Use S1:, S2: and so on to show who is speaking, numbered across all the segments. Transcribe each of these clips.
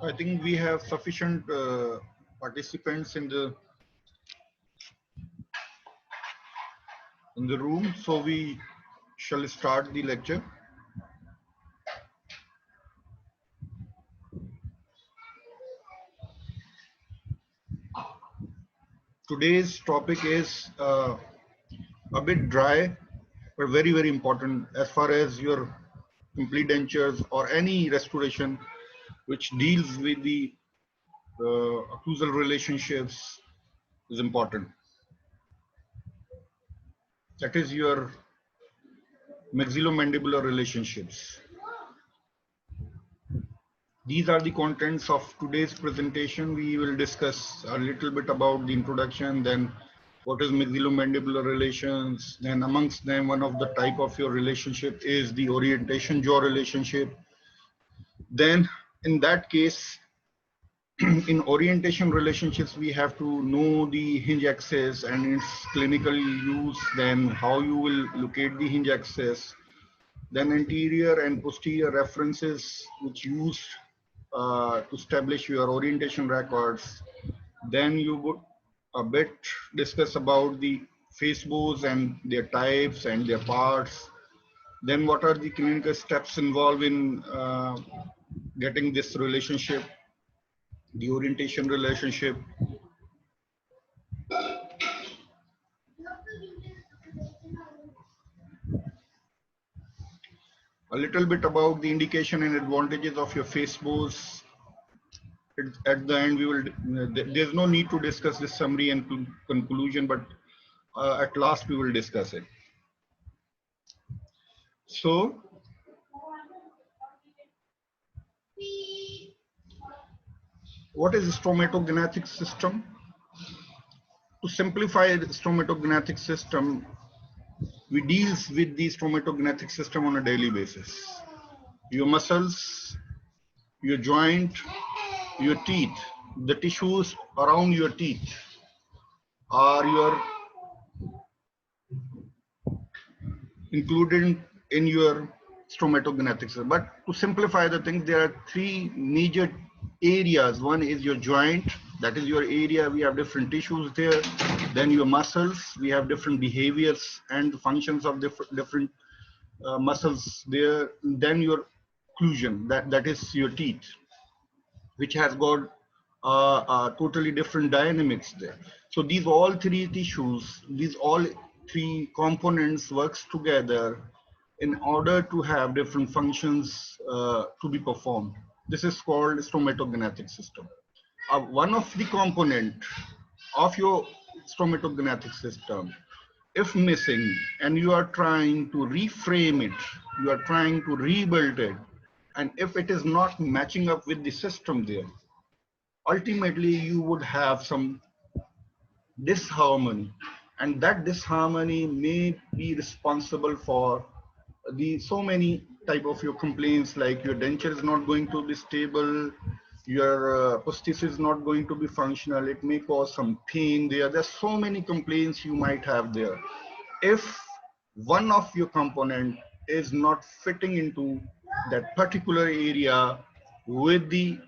S1: I think we have sufficient participants in the room, so we shall start the lecture. Today's topic is a bit dry, but very, very important as far as your complete dentures or any restoration which deals with the occlusal relationships is important. That is your maxillomandibular relationships. These are the contents of today's presentation. We will discuss a little bit about the introduction, then what is maxillomandibular relations, then amongst them one of the type of your relationship is the orientation jaw relationship. Then in that case, in orientation relationships, we have to know the hinge axis and its clinical use, then how you will locate the hinge axis, then anterior and posterior references which used to establish your orientation records. Then you would a bit discuss about the face bows and their types and their parts. Then what are the clinical steps involved in getting this relationship, the orientation relationship. A little bit about the indication and advantages of your face bows. At the end, we will. There's no need to discuss this summary and conclusion, but at last we will discuss it. So, what is stromatognathing system? To simplify the stromatognathing system, we deals with the stromatognathing system on a daily basis. Your muscles, your joint, your teeth, the tissues around your teeth are your included in your stromatognathing system. But to simplify the things, there are three major areas. One is your joint, that is your area. We have different tissues there. Then your muscles, we have different behaviors and functions of different muscles there. Then your occlusion, that is your teeth, which has got totally different dynamics there. So these all three tissues, these all three components works together in order to have different functions to be performed. This is called stromatognathing system. One of the component of your stromatognathing system, if missing and you are trying to reframe it, you are trying to rebuild it, and if it is not matching up with the system there, ultimately you would have some disharmony, and that disharmony may be responsible for the so many type of your complaints, like your denture is not going to be stable, your prosthesis is not going to be functional, it may cause some pain there. There's so many complaints you might have there if one of your component is not fitting into that particular area with the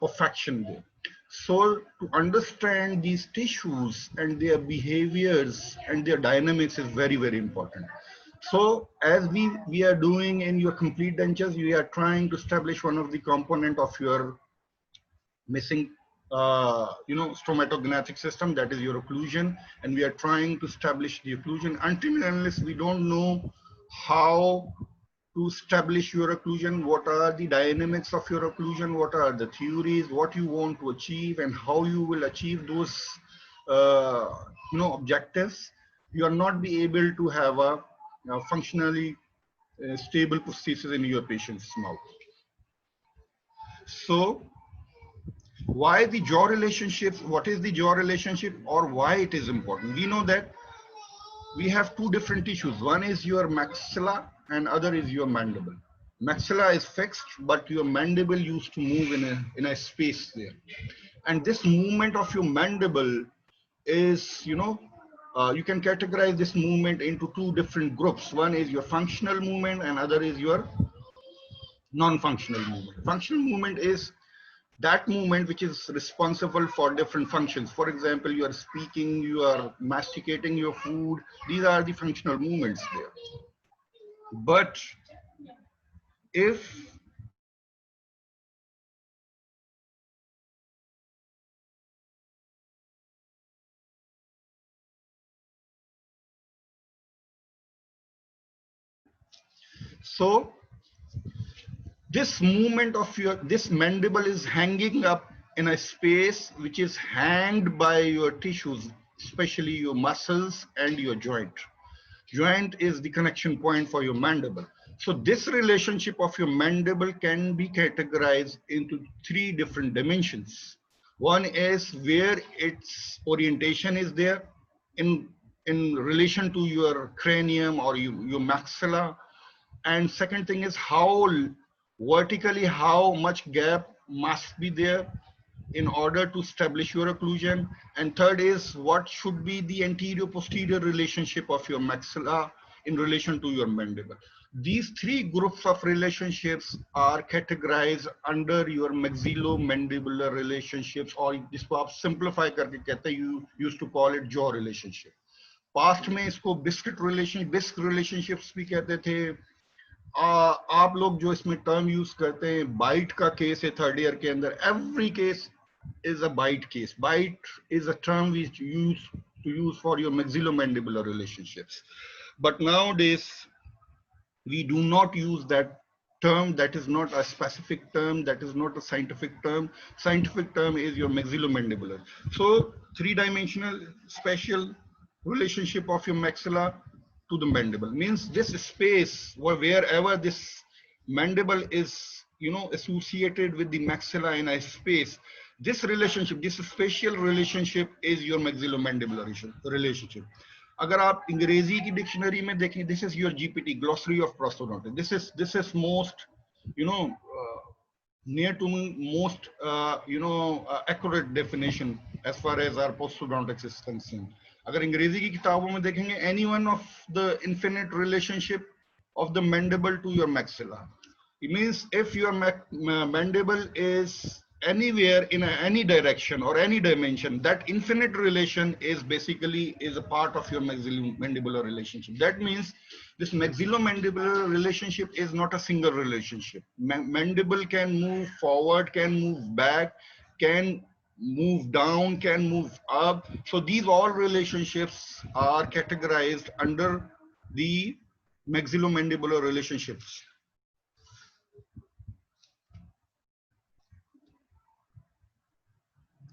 S1: perfection there. So to understand these tissues and their behaviors and their dynamics is very, very important. So as we are doing in your complete dentures, we are trying to establish one of the component of your missing stromatognathing system, that is your occlusion, and we are trying to establish the occlusion. Until and unless we don't know how to establish your occlusion, what are the dynamics of your occlusion, what are the theories, what you want to achieve, and how you will achieve those objectives, you are not be able to have a functionally stable prosthesis in your patient's mouth. So why the jaw relationships, what is the jaw relationship, or why it is important? We know that we have two different tissues. One is your maxilla and other is your mandible. Maxilla is fixed, but your mandible used to move in a space there. And this movement of your mandible is, you can categorize this movement into two different groups. One is your functional movement and other is your Non-functional movement. Functional movement is that movement which is responsible for different functions. For example, you are speaking, you are masticating your food. These are the functional movements there. But if so, this movement of your, this mandible is hanging up in a space which is hanged by your tissues, especially your muscles and your joint. Joint is the connection point for your mandible. So this relationship of your mandible can be categorized into three different dimensions. One is where its orientation is there in relation to your cranium or your maxilla. And second thing is how vertically, how much gap must be there in order to establish your occlusion. And third is what should be the anterior posterior relationship of your maxilla in relation to your mandible. These three groups of relationships are categorized under your maxillomandibular relationships, or जिसको आप simplify करके कहते हैं, you used to call it jaw relationship. Past में इसको बिस्क relationships भी कहते थे. आप लोग जो इसमें टर्म यूज करते हैं, बाइट का केस है थर्ड ईयर के अंदर. Every case is a bite case. Bite is a term which you use for your maxillomandibular relationships. But nowadays, we do not use that term. That is not a specific term. That is not a scientific term. Scientific term is your maxillomandibular. So three-dimensional spatial relationship of your maxilla to the mandible means this space wherever this mandible is, associated with the maxilla in a space, this relationship, this spatial relationship is your maxillomandibular relationship. अगर आप अंग्रेजी की dictionary में देखें, this is your GPT, glossary of prosthodontics. This is most, near to most, accurate definition as far as our prosthodontics is concerned. अगर अंग्रेजी की किताबों में देखेंगे, any one of the infinite relationship of the mandible to your maxilla. It means if your mandible is anywhere in any direction or any dimension, that infinite relation is basically is a part of your maxillomandibular relationship. That means this maxillomandibular relationship is not a single relationship. Mandible can move forward, can move back, can move down, can move up. So these all relationships are categorized under the maxillomandibular relationships.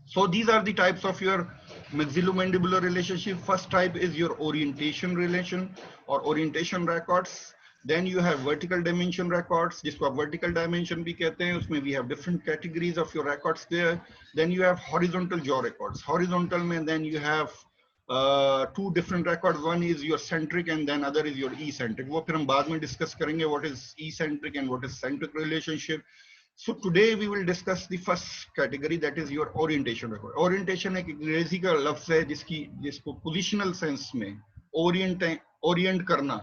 S1: So these are the types of your maxillomandibular relationship. First type is your orientation relation or orientation records. Then you have vertical dimension records, जिसको आप vertical dimension भी कहते हैं. उसमें we have different categories of your records there. Then you have horizontal jaw records. Horizontal में then you have two different records. One is your centric and then other is your eccentric. वो फिर हम बाद में discuss करेंगे what is eccentric and what is centric relationship. So today we will discuss the first category, that is your orientation record. Orientation एक अंग्रेजी का लफ्ज है जिसको positional sense में orient करना.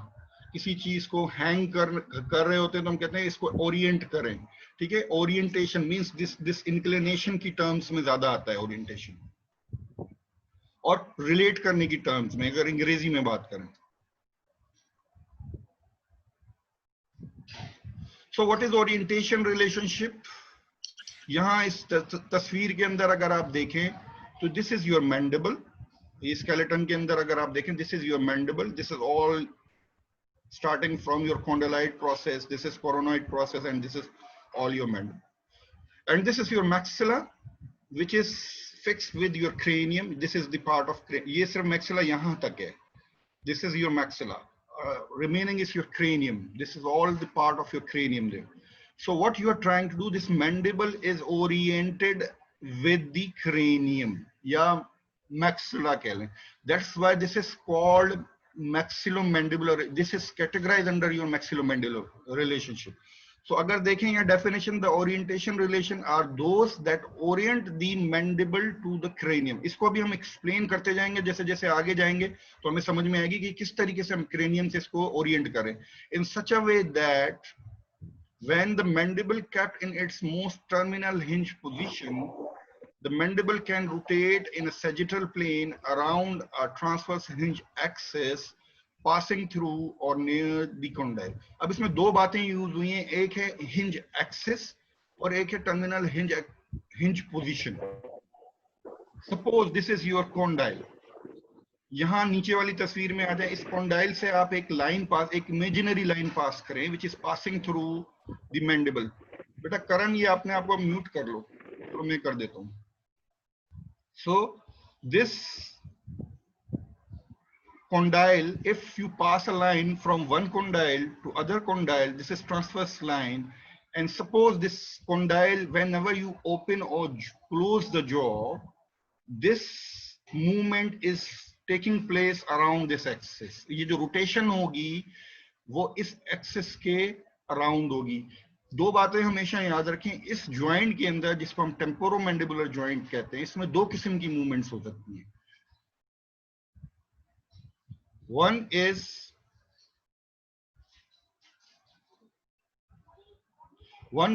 S1: किसी चीज को hang कर रहे होते हैं तो हम कहते हैं इसको orient करें. ठीक है, orientation means this inclination की terms में ज्यादा आता है orientation. और relate करने की terms में अगर अंग्रेजी में बात करें. So what is orientation relationship? यहाँ इस तस्वीर के अंदर अगर आप देखें तो this is your mandible. इस skeleton के अंदर अगर आप देखें, this is your mandible. This is all starting from your condyloid process. This is coronoid process, and this is all your mandible. And this is your maxilla, which is fixed with your cranium. This is the part of cranium. ये सिर्फ maxilla यहाँ तक है. This is your maxilla. Remaining is your cranium. This is all the part of your cranium there. So what you are trying to do, this mandible is oriented with the cranium, या maxilla कह लें. That's why this is called maxillomandibular. This is categorized under your maxillomandibular relationship. So अगर देखें यहाँ definition, the orientation relation are those that orient the mandible to the cranium. इसको भी हम explain करते जाएंगे, जैसे जैसे आगे जाएंगे तो हमें समझ में आएगी कि किस तरीके से हम cranium से इसको orient करें. In such a way that When the mandible kept in its most terminal hinge position, the mandible can rotate in a sagittal plane around a transverse hinge axis passing through or near the condyle. अब इसमें दो बातें use हुई हैं, एक है hinge axis और एक है terminal hinge position. Suppose this is your condyle. यहाँ नीचे वाली तस्वीर में आ जाए, इस कॉन्डाइल से आप एक लाइन पास, एक इमेजिनरी लाइन पास करें which is passing through the mandible. बेटा करण, ये अपने आप को म्यूट कर लो, तो मैं कर देता हूँ. So this condyle, if you pass a line from one condyle to other condyle, this is transverse line, and suppose this condyle, whenever you open or close the jaw, this movement is taking place around this axis. ये जो rotation होगी वो इस axis के around होगी. दो बातें हमेशा याद रखें, इस joint के अंदर जिसको हम temporomandibular joint कहते हैं, इसमें दो किस्म की movements हो सकती हैं. One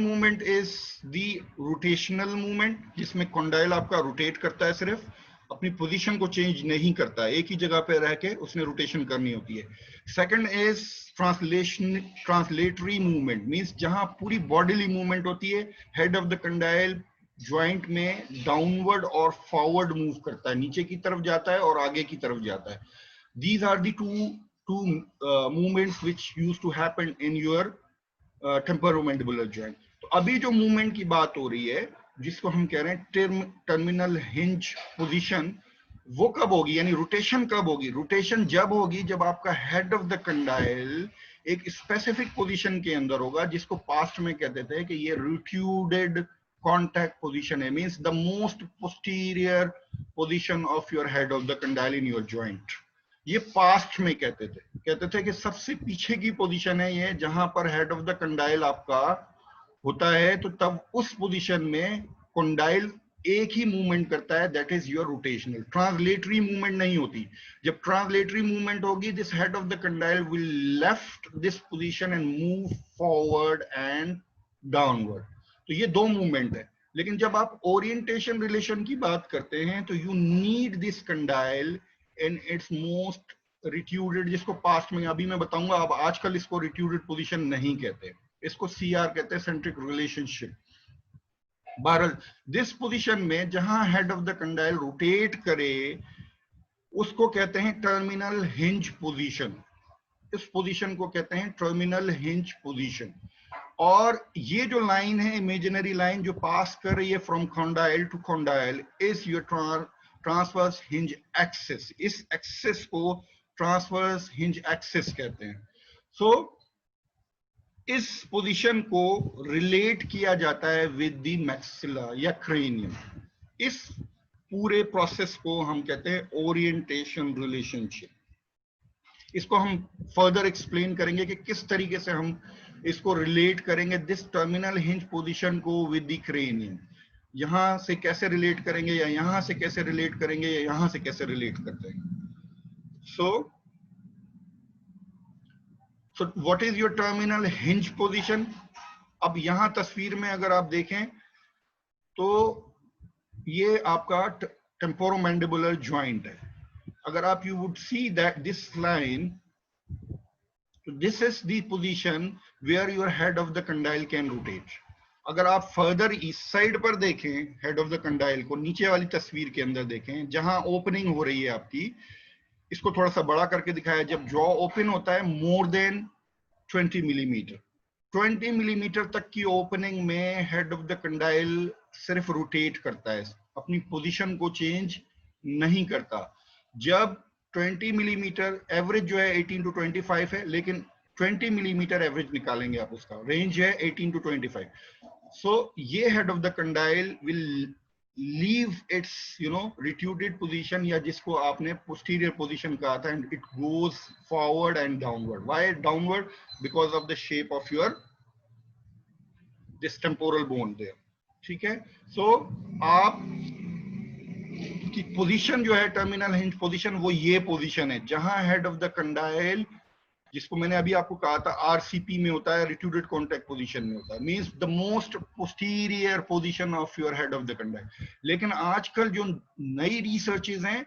S1: movement is the rotational movement, जिसमें condyle आपका rotate करता है, सिर्फ अपनी पोजीशन को चेंज नहीं करता, एक ही जगह पे रह के उसने रोटेशन करनी होती है. Second is translatory movement, means जहां पूरी बॉडीली मूवमेंट होती है, head of the condyle joint में डाउनवर्ड और फॉरवर्ड मूव करता है, नीचे की तरफ जाता है और आगे की तरफ जाता है. These are the two movements which used to happen in your temporomandibular joint. तो अभी जो मूवमेंट की बात हो रही है, जिसको हम कह रहे हैं टर्मिनल हिंज पोजीशन, वो कब होगी, यानी रोटेशन कब होगी? रोटेशन जब होगी जब आपका हेड ऑफ द कंडाइल एक स्पेसिफिक पोजीशन के अंदर होगा, जिसको पास्ट में कहते थे कि ये रिट्यूडेड कॉन्टैक्ट पोजीशन है, means the most posterior position of your head of the condyle in your joint. ये पास्ट में कहते थे कि सबसे पीछे की पोजीशन है ये, जहां पर हेड ऑफ द कंडाइल आपका होता है, तो तब उस पोजीशन में कंडाइल एक ही मूवमेंट करता है, that is your rotational. Translatory movement नहीं होती. जब ट्रांसलेटरी मूवमेंट होगी, this head of the condyle will left this position and move forward and downward. तो ये दो मूवमेंट है. लेकिन जब आप ओरिएंटेशन रिलेशन की बात करते हैं, तो you need this condyle in its most retruded, जिसको पास्ट में अभी मैं बताऊंगा. अब आजकल इसको रिट्यूडेड पोजीशन नहीं कहते, इसको सीआर कहते हैं, सेंट्रिक रिलेशनशिप. बहरहाल दिस पोजीशन में जहां head of the condyle rotate करे, उसको कहते हैं टर्मिनल हिंज पोजीशन. इस पोजीशन को कहते हैं टर्मिनल हिंज पोजीशन. और ये जो लाइन है, इमेजिनरी लाइन जो पास कर रही है from condyle to condyle, is your transverse hinge axis. इस एक्सिस को ट्रांसवर्स हिंज एक्सिस कहते हैं. सो इस पोजीशन को रिलेट किया जाता है विद द मैक्सिला या क्रेनियम. इस पूरे प्रोसेस को हम कहते हैं ओरिएंटेशन रिलेशनशिप. इसको हम फर्दर एक्सप्लेन करेंगे कि किस तरीके से हम इसको रिलेट करेंगे, दिस टर्मिनल हिंज पोजीशन को विद द क्रेनियम. यहां से कैसे रिलेट करेंगे, या यहां से कैसे रिलेट करेंगे, या यहां से कैसे रिलेट करते हैं. So what is your terminal hinge position? अब यहां तस्वीर में अगर आप देखें तो ये आपका टेम्पोरोमैंडिबुलर जॉइंट है. अगर आप you would see that this line, this is the position where your head of the condyle can rotate. अगर आप फर्दर इस साइड पर देखें, हेड ऑफ द कंडाइल को नीचे वाली तस्वीर के अंदर देखें, जहां ओपनिंग हो रही है आपकी, इसको थोड़ा सा बड़ा करके दिखाया, जब जॉ ओपन होता है मोर देन 20 मिलीमीटर, 20 मिलीमीटर तक की ओपनिंग में हेड ऑफ द कंडाइल सिर्फ रोटेट करता है, अपनी पोजीशन को चेंज नहीं करता. जब 20 मिलीमीटर, एवरेज जो है 18 to 25 है, लेकिन 20 मिलीमीटर एवरेज निकालेंगे आप, उसका रेंज है 18 to 25. सो ये head of the condyle will leave its retruded position, या जिसको आपने पोस्टीरियर पोजीशन कहा था, and it goes forward and downward. Why downward? Because of the shape of your this temporal bone there. ठीक है. सो आप की पोजीशन जो है टर्मिनल हिंज पोजीशन, वो ये पोजीशन है जहां हेड ऑफ द कंडाइल जिसको मैंने अभी आपको कहा था आरसीपी में होता है, रिट्यूडेड कॉन्टैक्ट पोजीशन में होता है, means the most posterior position of your head of the condyle. लेकिन आजकल जो नई रिसर्चेज हैं,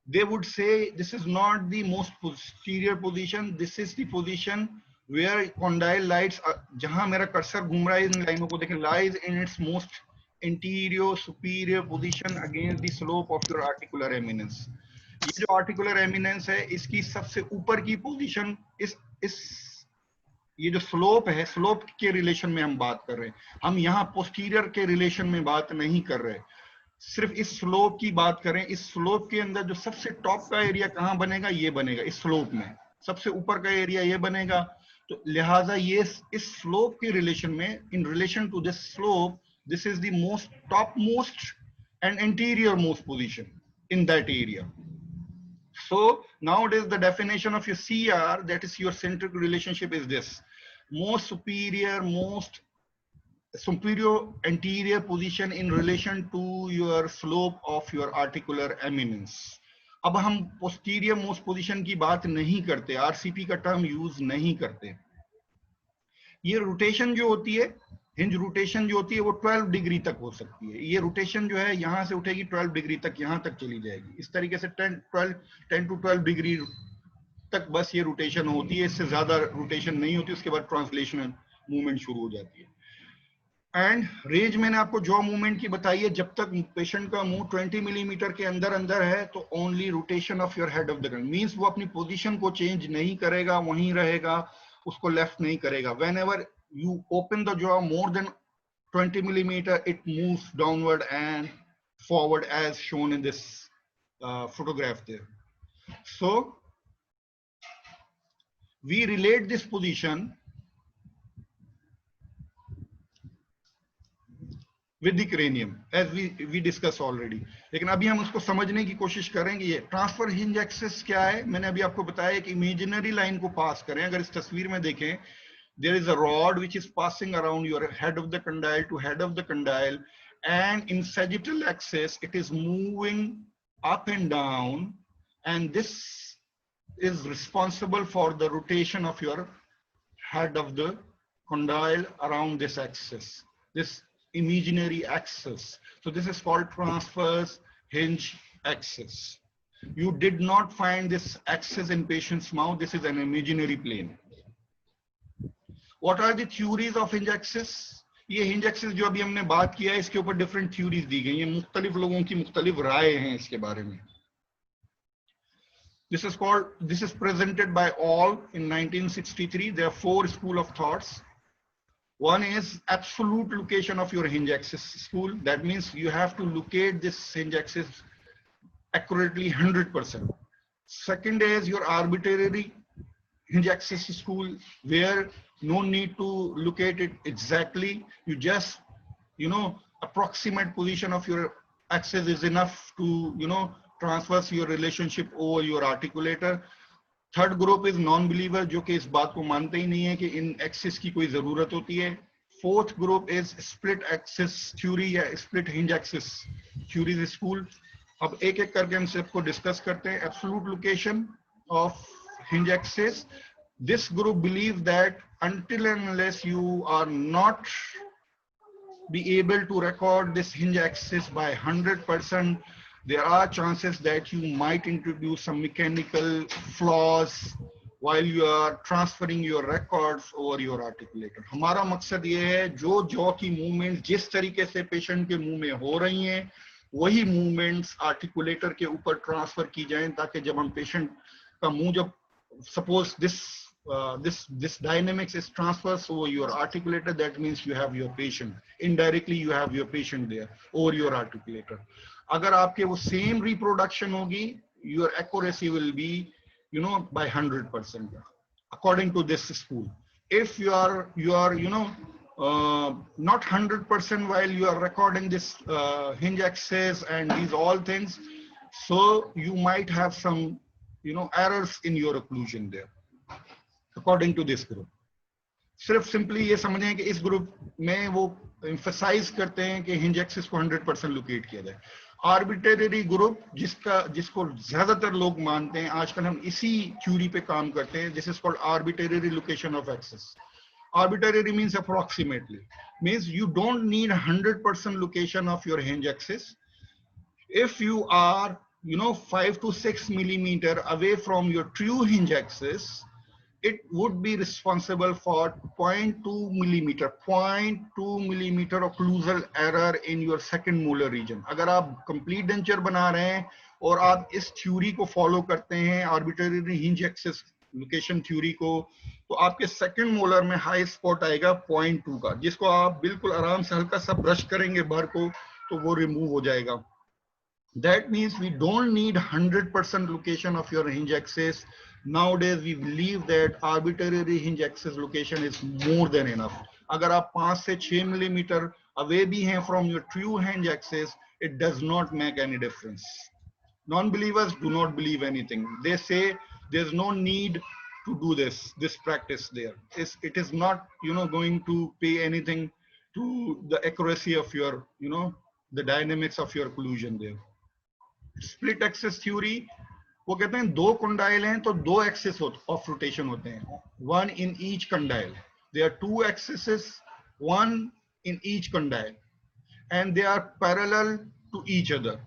S1: they would say this is not the most posterior position, this is the position where condyle lies, जहां मेरा कर्सर घूम रहा है इन लाइनों को देखें, lies in its most anterior superior position against the slope of your articular eminence। ये जो आर्टिकुलर एमिनेंस है इसकी सबसे ऊपर की पोजीशन इस ये जो स्लोप है, स्लोप के रिलेशन में हम बात कर रहे हैं, हम यहाँ पोस्टीरियर के रिलेशन में बात नहीं कर रहे, सिर्फ इस स्लोप की बात करें। इस स्लोप के अंदर जो सबसे टॉप का एरिया कहां बनेगा, ये बनेगा इस स्लोप में, सबसे ऊपर का एरिया ये बनेगा। तो लिहाजा ये इस स्लोप के रिलेशन में, in relation to this slope, this is the most top most and interior most position in that area. So nowadays the definition of your CR, that is your centric relationship, is this: most superior anterior position in relation to your slope of your articular eminence। अब हम posterior most position की बात नहीं करते, RCP का term use नहीं करते। ये रोटेशन जो होती है, हिंज रोटेशन जो होती है, वो 12 डिग्री तक हो सकती है। ये रोटेशन जो है यहां से उठेगी 12 डिग्री तक, यहां तक चली जाएगी। इस तरीके से 10 to 12 डिग्री तक बस ये रोटेशन होती है, इससे ज्यादा रोटेशन नहीं होती। उसके बाद ट्रांसलेशनल मूवमेंट शुरू हो जाती है। एंड रेंज मैंने आपको जॉ मूवमेंट की बताई है, जब तक पेशेंट का मुंह 20 मिलीमीटर के अंदर अंदर है तो only rotation of your head of the gun, means वो अपनी पोजीशन को चेंज नहीं करेगा, वहीं रहेगा, उसको लेफ्ट नहीं करेगा। Whenever you open the jaw more than 20 millimeter, it moves downward and forward as shown in this photograph there. So we relate this position with the cranium as we discussed already। लेकिन अभी हम उसको समझने की कोशिश करेंगे। ये transfer hinge axis क्या है, मैंने अभी आपको बताया कि इमेजिनरी लाइन को पास करें। अगर इस तस्वीर में देखें, there is a rod which is passing around your head of the condyle to head of the condyle, and in sagittal axis it is moving up and down, and this is responsible for the rotation of your head of the condyle around this axis, this imaginary axis. So this is called transverse hinge axis. You did not find this axis in patient's mouth, this is an imaginary plane। What are the theories of hinge axis? ये hinge axis जो अभी हमने बात किया है, इसके ऊपर different theories दी गई हैं, मुख्तलिफ लोगों की मुख्तलिफ राय हैं इसके बारे में। This is presented by all in 1963. There are 4 school of thoughts. One is absolute location of your hinge axis school. That means you have to locate this hinge axis accurately 100%. Second is your arbitrary hinge axis school, where no need to locate it exactly, you just approximate position of your axis is enough to transverse your relationship over your articulator। Third group is non believer, जो कि इस बात को मानते ही नहीं है कि इन axis की कोई जरूरत होती है। Fourth group is split axis theory या split hinge axis theory school. अब एक एक करके हम सबको डिस्कस करते हैं। Absolute location of hinge axis, this group believe that until and unless you are not be able to record this hinge axis by 100%, there are chances that you might introduce some mechanical flaws while you are transferring your records over your articulator। हमारा मकसद ये है जो jaw की movement जिस तरीके से patient के मुंह में हो रही हैं, वही मूवमेंट्स आर्टिकुलेटर के ऊपर ट्रांसफर की जाएं, ताकि जब हम पेशेंट का मुंह, जब suppose this dynamics is transfers over your articulator, that means you have your patient, indirectly you have your patient there over your articulator। अगर आपके वो same reproduction होगी, your accuracy will be by 100% according to this school। If you are not 100% while you are recording this hinge axis and these all things, so you might have some errors in your occlusion there according to this group। सिर्फ simply ये समझें कि इस group में वो emphasize करते हैं कि hinge axis को 100% लोकेट किया जाए। आर्बिट्रेरी ग्रुप जिसको ज्यादातर लोग मानते हैं, आजकल हम इसी थ्योरी पे काम करते हैं, this is called arbitrary location of axis. Arbitrary means approximately, means you don't need 100% location of your hinge axis. If you are 5 to 6 millimeter away from your true hinge axis, it would be responsible for 0.2 millimeter occlusal error in your second molar region. अगर आप complete denture बना रहे हैं और आप इस theory को follow करते हैं, arbitrary hinge axis location theory को, तो आपके सेकंड मोलर में हाई स्पॉट आएगा 0.2 का, जिसको आप बिल्कुल आराम से हल्का सा ब्रश करेंगे बार को तो वो रिमूव हो जाएगा. That means we don't need 100% location of your hinge axis. Nowadays we believe that arbitrary hinge axis location is more than enough. अगर आप 5 से 6 मिलीमीटर away भी हैं from your true hinge axis, it does not make any difference. Non-believers do not believe anything. They say there's no need to do this practice there. It is not going to pay anything to the accuracy of your the dynamics of your occlusion there. Split axis theory, वो कहते हैं दो condyle हैं तो दो axis of rotation होते हैं, one in each condyle. There are two axes, one in each condyle, and they are parallel to each other.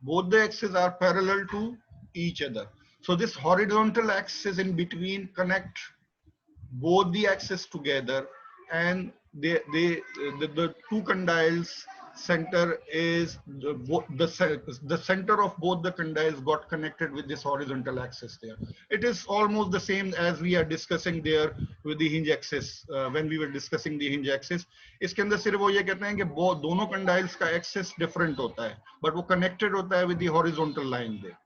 S1: Both the axes are parallel to each other. So this horizontal axis in between connect both the axes together, and the two condyles center is the center of both the condyles got connected with this horizontal axis there. It is almost the same as we are discussing there with the hinge axis, when we were discussing the hinge axis. इसके अंदर सिर्फ वो ये कहते हैं कि दोनों condyles का axis different होता है, but वो connected होता है with the horizontal line there.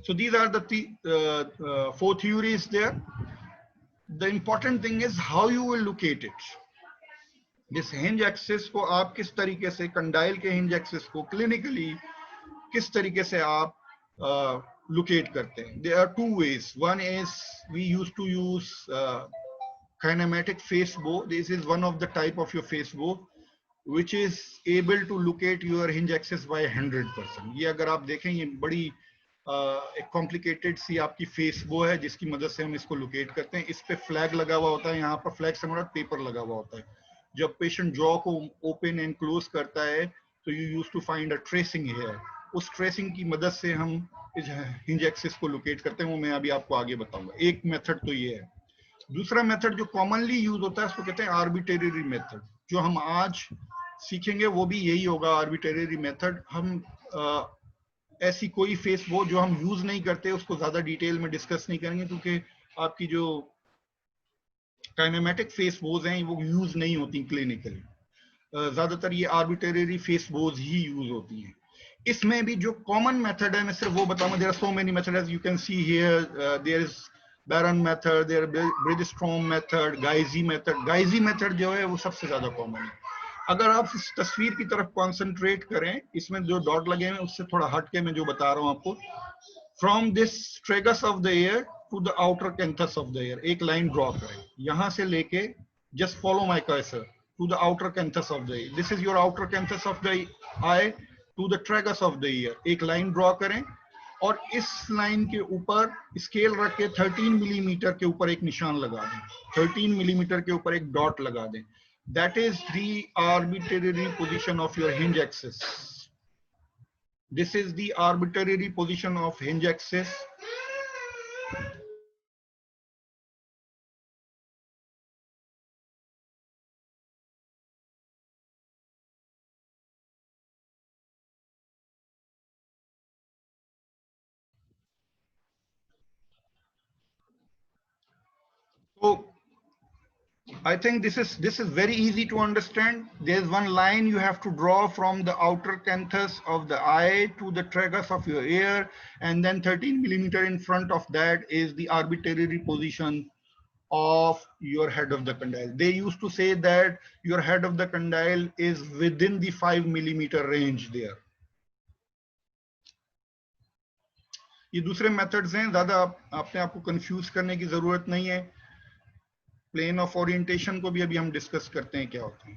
S1: So these are the 4 theories there. The important thing is how you will locate it. This hinge axis को आप किस तरीके से कंडाइल के hinge axis को क्लिनिकली किस तरीके से आप locate करते हैं. There are 2 ways. One is we used to use kinematic face bow. This is one of the type of your face bow which is able to locate your hinge axis by 100%. ये अगर आप देखें ये बड़ी एक complicated सी आपकी face बो है जिसकी मदद से हम इसको लोकेट करते हैं. इस पे फ्लैग लगा हुआ होता है, यहाँ पर फ्लैग से हमारा पेपर लगा हुआ होता है. जब पेशेंट जॉ को ओपन एंड क्लोज करता है तो you use to find a tracing here. उस ट्रेसिंग की मदद से हम इस हिंज एक्सिस को लोकेट करते हैं. वो मैं अभी आपको आगे बताऊंगा. एक मेथड तो ये है. दूसरा मेथड जो कॉमनली यूज होता है उसको कहते हैं आर्बिट्रेरी मेथड. जो हम आज सीखेंगे वो भी यही होगा, आर्बिट्रेरी मेथड. हम ऐसी कोई फेस बो जो हम यूज नहीं करते उसको ज्यादा डिटेल में डिस्कस नहीं करेंगे, क्योंकि आपकी जो काइनेमेटिक फेस बोज हैं वो यूज नहीं होती क्लिनिकली. ज्यादातर ये आर्बिट्रेरी फेस बोज ही यूज होती हैं. इसमें भी जो कॉमन मेथड है मैं सिर्फ वो बताऊंगा. There are so many method as you can see here. There is Beyron method, there Bergstrom method, Gysi method. Gysi method जो है वो सबसे ज्यादा कॉमन है. अगर आप इस तस्वीर की तरफ कॉन्सेंट्रेट करें, इसमें जो डॉट लगे हैं उससे थोड़ा हट के मैं जो बता रहा हूं आपको, from this tragus of the ear to the outer canthus of the ear एक लाइन ड्रॉ करें. यहां से लेके just follow my cursor to the outer canthus of the ear. This is your outer canthus of the eye to the tragus of the ear. एक line draw करें और इस line के ऊपर स्केल रख के 13 मिलीमीटर के ऊपर एक निशान लगा दें. 13 मिलीमीटर के ऊपर एक डॉट लगा दें. That is the arbitrary position of your hinge axis. This is the arbitrary position of hinge axis. So I think this is very easy to understand. There's one line you have to draw from the outer canthus of the eye to the tragus of your ear, and then 13 millimeter in front of that is the arbitrary position of your head of the condyle. They used to say that your head of the condyle is within the 5 millimeter range there. ये दूसरे methods हैं, ज्यादा आपने आपको confuse करने की जरूरत नहीं है. प्लेन ऑफ ओरिएंटेशन को भी अभी हम डिस्कस करते हैं क्या होता है.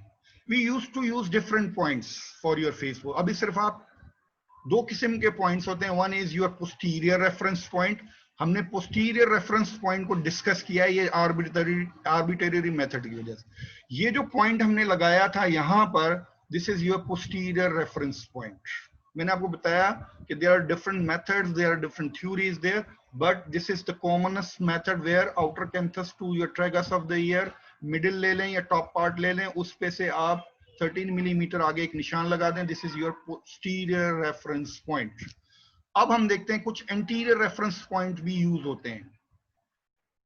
S1: We use to use different points for your face. अभी सिर्फ आप दो किस्म के पॉइंट्स होते हैं, one is your posterior reference point. हमने पोस्टीरियर रेफरेंस पॉइंट को डिस्कस किया है, ये आर्बिट्रेरी मेथड की वजह से। ये जो पॉइंट हमने लगाया था यहाँ पर, this is your posterior reference point. मैंने आपको बताया कि there are different methods, there are different theories there, but this is the commonest method where outer canthus to your tragus of the ear, middle ले लें या top part ले लें, उस पे से आप 13 मिलीमीटर आगे एक निशान लगा दें, this is your posterior reference point. अब हम देखते हैं कुछ एंटीरियर रेफरेंस पॉइंट भी यूज होते हैं।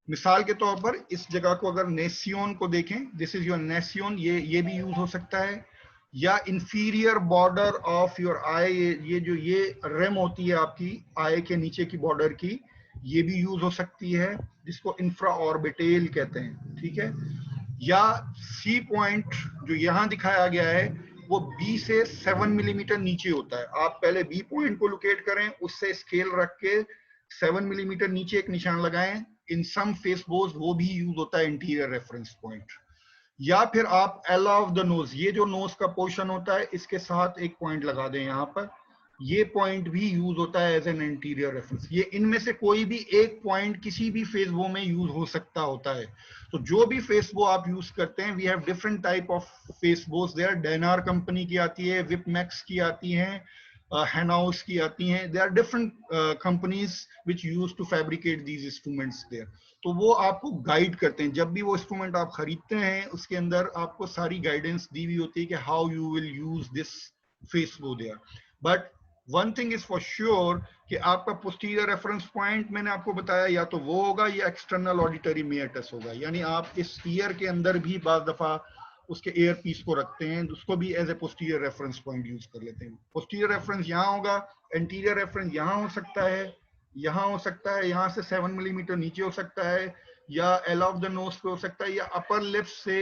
S1: मिसाल के तौर पर इस जगह को अगर नेसियोन को देखें, दिस इज योर नेसियोन, ये भी यूज हो सकता है, या इंफीरियर बॉर्डर ऑफ योर आई, ये जो ये रेम होती है आपकी आई के नीचे की बॉर्डर की, ये भी यूज हो सकती है, जिसको इंफ्रा ऑर्बिटेल कहते हैं, ठीक है। या सी पॉइंट जो यहां दिखाया गया है वो बी से 7 मिलीमीटर नीचे होता है। आप पहले बी पॉइंट को लोकेट करें, उससे स्केल रख के 7 मिलीमीटर नीचे एक निशान लगाएं। इन सम फेस बोज वो भी यूज होता है इंटीरियर रेफरेंस पॉइंट। या फिर आप एल ऑफ द नोज, ये जो नोज का पोर्शन होता है इसके साथ एक पॉइंट लगा दें यहाँ पर, ये पॉइंट भी यूज होता है एज एन इंटीरियर रेफरेंस। ये इनमें से कोई भी एक पॉइंट किसी भी फेस बो में यूज हो सकता होता है। तो जो भी फेस बो आप यूज करते हैं, we have different type of face bows there. Denar company की आती है, विपमैक्स की आती हैं, हैनाउस की आती हैं, they are different companies which use to fabricate these instruments there. तो वो आपको गाइड करते हैं, जब भी वो इंस्ट्रूमेंट आप खरीदते हैं उसके अंदर आपको सारी गाइडेंस दी हुई होती है कि how you will use this face bow there. But one thing is for sure कि आपका पोस्टीरियर रेफरेंस पॉइंट मैंने आपको बताया या तो वो होगा या एक्सटर्नल ऑडिटरी मेयर्टस होगा, यानी आप इस ईयर के अंदर भी बाज दफा उसके एयर पीस को रखते हैं, उसको भी as a posterior reference point use कर लेते हैं। पोस्टीरियर रेफरेंस यहाँ होगा, एंटीरियर रेफरेंस यहाँ हो सकता है, यहाँ हो सकता है, यहाँ से 7 मिलीमीटर नीचे हो सकता है, या एल ऑफ द नोज पे हो सकता है, या अपर लिप से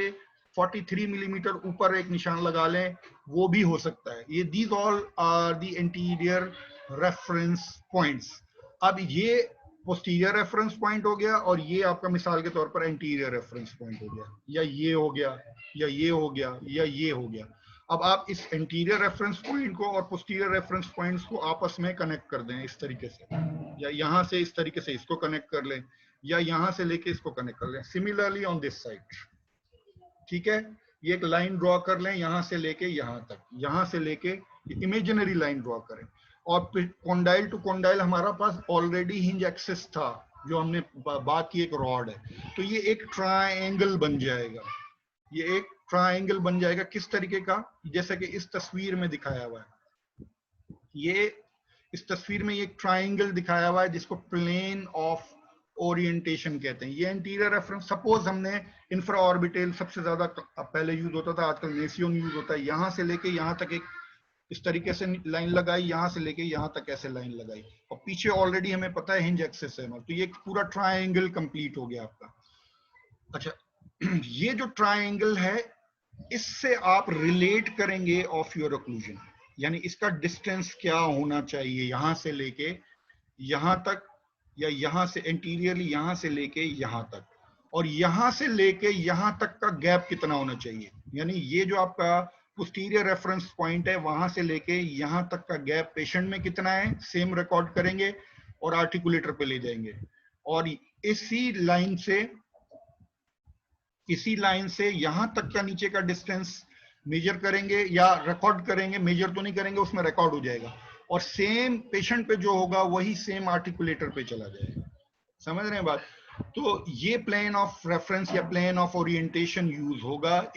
S1: 43 मिलीमीटर ऊपर एक निशान लगा लें, वो भी हो सकता है। ये these all are the interior reference points. अब ये पोस्टीरियर रेफरेंस पॉइंट हो गया, और ये आपका मिसाल के तौर पर एंटीरियर रेफरेंस पॉइंट हो गया, या ये हो गया, या ये हो गया, या ये हो गया। अब आप इस एंटीरियर रेफरेंस पॉइंट को और पोस्टीरियर रेफरेंस पॉइंट्स को आपस में कनेक्ट कर दें इस तरीके से, या यहाँ से इस तरीके से इसको कनेक्ट कर लें, या यहाँ से लेके इसको कनेक्ट कर लें। सिमिलरली ऑन दिस साइड, ठीक है, ये एक लाइन ड्रॉ कर लें यहाँ से लेके यहाँ तक, यहाँ से लेके इमेजिनरी लाइन ड्रॉ करें। और कॉन्डाइल टू कॉन्डाइल हमारा पास ऑलरेडी हिंज एक्सिस था, जो हमने बात की, एक रॉड है, तो ये एक ट्रायंगल बन जाएगा। ये एक ट्रायंगल बन जाएगा किस तरीके का, जैसे कि इस तस्वीर में दिखाया हुआ है। ये इस तस्वीर में एक ट्रायंगल दिखाया हुआ है जिसको प्लेन ऑफ ओरिएंटेशन कहते हैं। ये इंटीरियर रेफरेंस, सपोज हमने इंफ्रा ऑर्बिटल सबसे ज्यादा पहले यूज होता था, आजकल नेसियोन यूज होता है। यहां से लेके यहां तक एक इस तरीके से लाइन लगाई, यहां से लेके यहां तक ऐसे लाइन लगाई, और पीछे ऑलरेडी हमें पता है हिंज एक्सिस है, तो ये पूरा ट्रायंगल कंप्लीट हो गया आपका। अच्छा, ये जो ट्रायंगल है इससे आप रिलेट करेंगे ऑफ योर ओक्लूजन, यानी इसका डिस्टेंस क्या होना चाहिए यहां से लेके यहां तक, या यहां से एंटीरियरली यहां से लेके यहां तक, और यहां से लेके यहां तक का गैप कितना होना चाहिए। यानी ये जो आपका पोस्टीरियर रेफरेंस पॉइंट है, वहां से लेके यहां तक का गैप पेशेंट में कितना है, सेम रिकॉर्ड करेंगे और आर्टिकुलेटर पे ले जाएंगे, और इसी लाइन से यहां तक का नीचे का डिस्टेंस मेजर करेंगे, या रिकॉर्ड करेंगे, मेजर तो नहीं करेंगे, उसमें रिकॉर्ड हो जाएगा, और सेम पेशेंट पे जो होगा वही सेम आर्टिकुलेटर पे चला जाएगा। समझ रहे हैं बात? तो ये प्लेन ऑफ रेफरेंस या प्लेन ऑफ ओरिएंटेशन यूज होगा।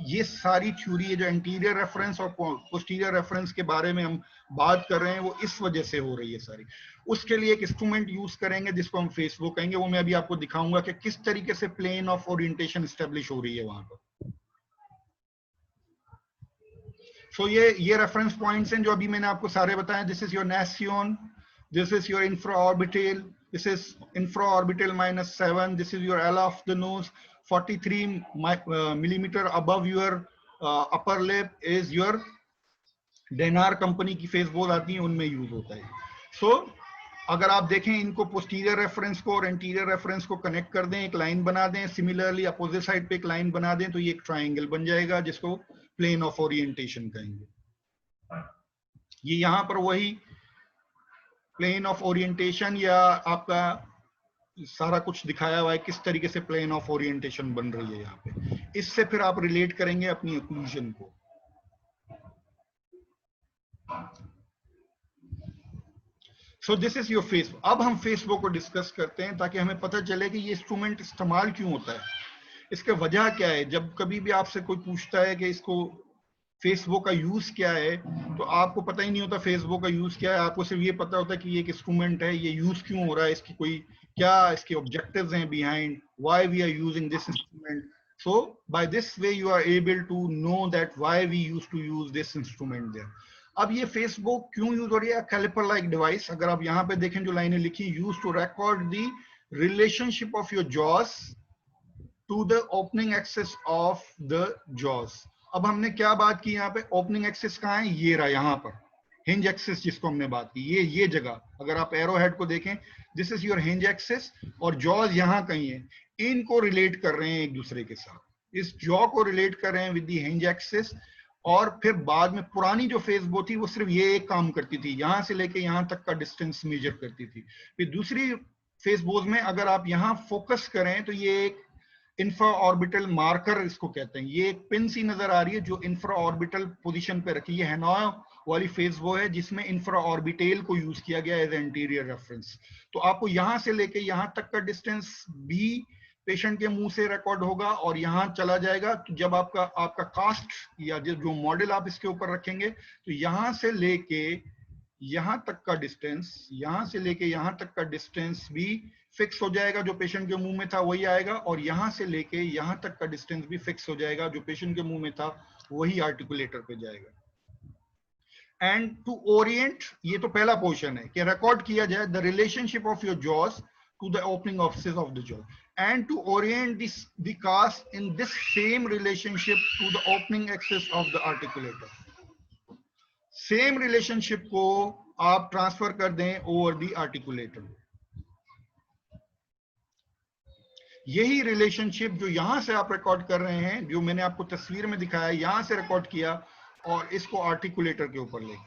S1: ये सारी थ्योरी है जो एंटीरियर रेफरेंस और पोस्टीरियर रेफरेंस के बारे में हम बात कर रहे हैं, वो इस वजह से हो रही है सारी। उसके लिए एक इंस्ट्रूमेंट यूज करेंगे जिसको हम फेसबुक कहेंगे, वो मैं अभी आपको दिखाऊंगा कि किस तरीके से प्लेन ऑफ ओरिएंटेशन एस्टेब्लिश हो रही है वहां पर। So ये रेफरेंस पॉइंट्स हैं जो अभी मैंने आपको सारे बताए। This is your nasion, this is your infra orbital, this is infra orbital -7, this is your L of the nose, 43 millimetre above your upper lip is your Denar company की face bow आती है, उनमें use होता है। सो अगर आप देखें इनको पोस्टीरियर रेफरेंस को और एंटीरियर रेफरेंस को कनेक्ट कर दें, एक लाइन बना दें, सिमिलरली अपोजिट साइड पे एक लाइन बना दें, तो ये एक ट्रायंगल बन जाएगा जिसको प्लेन ऑफ ओरिएंटेशन कहेंगे। ये यहां पर वही प्लेन ऑफ ओरिएंटेशन या आपका सारा कुछ दिखाया हुआ है किस तरीके से प्लेन ऑफ ओरिएंटेशन बन रही है यहाँ पे। इससे फिर आप रिलेट करेंगे अपनी ओक्लूजन को। सो दिस इज योर फेसबुक। अब हम फेसबुक को डिस्कस करते हैं ताकि हमें पता चले कि ये इंस्ट्रूमेंट इस्तेमाल क्यों होता है, इसके वजह क्या है। जब कभी भी आपसे कोई पूछता है कि इसको फेसबुक का यूज क्या है, तो आपको पता ही नहीं होता फेसबुक का यूज क्या है। आपको सिर्फ ये पता होता है कि ये एक इंस्ट्रूमेंट है, ये यूज क्यों हो रहा है, इसकी कोई क्या इसके ऑब्जेक्टिव्स हैं behind, why we are using this instrument. So by this way you are able to know that why we use to use this instrument there. अब ये फेसबुक क्यों यूज हो रही है, कैलिपर लाइक डिवाइस। अगर आप यहाँ पे देखें जो लाइनें लिखी, use to record the relationship of your jaws to the opening axis of the jaws. अब हमने क्या बात की यहाँ पे, ओपनिंग एक्सेस कहाँ है, ये रहा यहाँ पर हिंज एक्सेस जिसको हमने बात की, ये जगह। अगर आप एरो हेड को देखें, this is your hinge axis और जॉज यहाँ कहीं है। इनको रिलेट कर रहे हैं एक दूसरे के साथ, इस जॉ को रिलेट कर रहे हैं विद द हिंज एक्सेस। और फिर बाद में पुरानी जो फेसबो थी वो सिर्फ ये एक काम करती थी, यहां से लेके यहां तक का डिस्टेंस मेजर करती थी। फिर दूसरी फेसबोज में अगर आप यहां फोकस करें तो ये एक इंफ्रा ऑर्बिटल मार्कर इसको कहते हैं। ये एक पिन सी नजर आ रही है जो इंफ्रा ऑर्बिटल पोजीशन पे रखी है। हैनॉय वाली फेज वो है जिसमें इंफ्रा ऑर्बिटल को यूज किया गया एज इंटीरियर रेफरेंस। तो आपको यहां से लेके यहां तक का डिस्टेंस भी पेशेंट के मुंह से रिकॉर्ड होगा और यहां चला जाएगा। तो जब आपका कास्ट या जो मॉडल आप इसके ऊपर रखेंगे, तो यहां से लेके यहां तक का डिस्टेंस, यहां से लेके यहां तक का डिस्टेंस भी फिक्स हो जाएगा, जो पेशेंट के मुंह में था वही आएगा। और यहां से लेके यहां तक का डिस्टेंस भी फिक्स हो जाएगा, जो पेशेंट के मुंह में था वही आर्टिकुलेटर पे जाएगा। एंड टू ओरिएंट, ये तो पहला पोर्शन है कि रिकॉर्ड किया जाए the relationship of your jaws to the opening offices of the jaw, and to orient the cast in this same relationship to the opening axis of the articulator. Same relationship को आप transfer कर दें over the articulator। यही relationship जो यहां से आप record कर रहे हैं, जो मैंने आपको तस्वीर में दिखाया, यहां से रिकॉर्ड किया और इसको आर्टिकुलेटर के ऊपर ले।